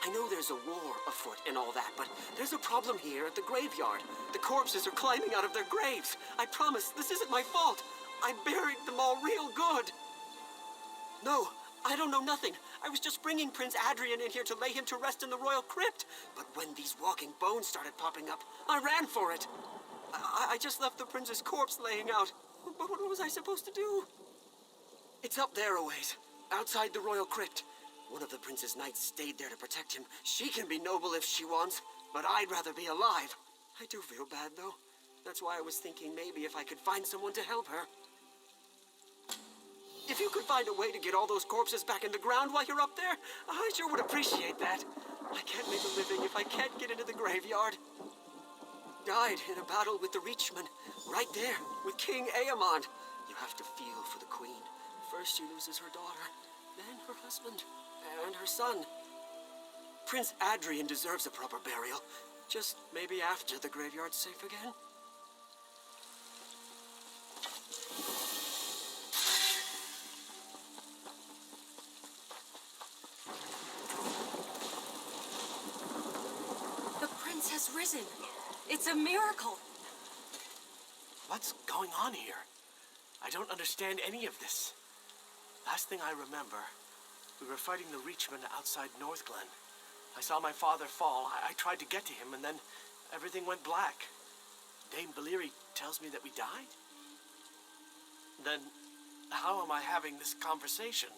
I know there's a war afoot and all that, but there's a problem here at the graveyard. The corpses are climbing out of their graves. I promise, this isn't my fault. I buried them all real good. No, I don't know nothing. I was just bringing Prince Adrian in here to lay him to rest in the royal crypt. But when these walking bones started popping up, I ran for it. I just left the prince's corpse laying out. But what was I supposed to do? It's up there a ways, outside the royal crypt. One of the prince's knights stayed there to protect him. She can be noble if she wants, but I'd rather be alive. I do feel bad, though. That's why I was thinking maybe if I could find someone to help her. If you could find a way to get all those corpses back in the ground while you're up there, I sure would appreciate that. I can't make a living if I can't get into the graveyard. Died in a battle with the Reachman, right there, with King Aemon. You have to feel for the queen. First she loses her daughter, then her husband, and her son. Prince Adrian deserves a proper burial. Just maybe after the graveyard's safe again. The prince has risen. It's a miracle. What's going on here? I don't understand any of this. Last thing I remember, we were fighting the Reachman outside Northglen. I saw my father fall. I tried to get to him, and then everything went black. Dame Valyrie tells me that we died? Then how am I having this conversation?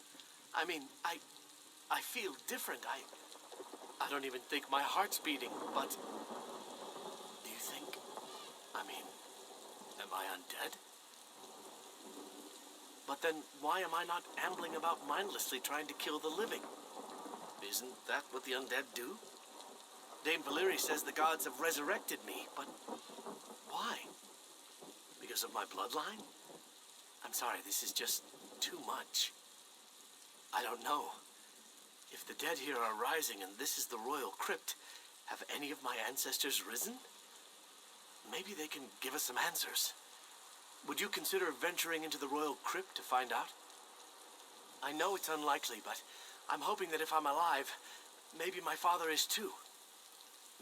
I mean, I feel different. I don't even think my heart's beating, but... Do you think... I mean, am I undead? But then, why am I not ambling about mindlessly trying to kill the living? Isn't that what the undead do? Dame Valyrie says the gods have resurrected me, but why? Because of my bloodline? I'm sorry, this is just too much. I don't know. If the dead here are rising and this is the royal crypt, have any of my ancestors risen? Maybe they can give us some answers. Would you consider venturing into the royal crypt to find out? I know it's unlikely, but I'm hoping that if I'm alive, maybe my father is too.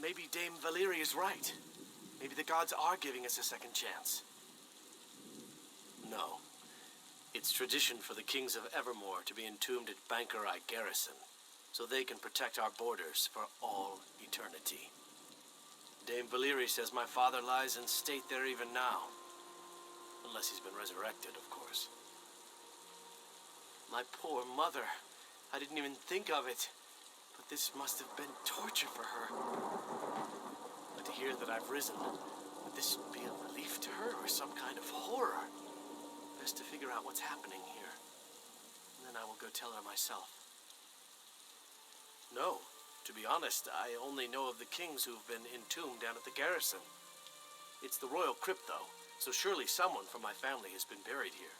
Maybe Dame Valyrie is right. Maybe the gods are giving us a second chance. No. It's tradition for the kings of Evermore to be entombed at Bankerai Garrison, so they can protect our borders for all eternity. Dame Valyrie says my father lies in state there even now. Unless he's been resurrected, of course. My poor mother. I didn't even think of it. But this must have been torture for her. But to hear that I've risen, would this be a relief to her or some kind of horror? Best to figure out what's happening here. And then I will go tell her myself. No, to be honest, I only know of the kings who've been entombed down at the garrison. It's the royal crypt, though. So surely someone from my family has been buried here.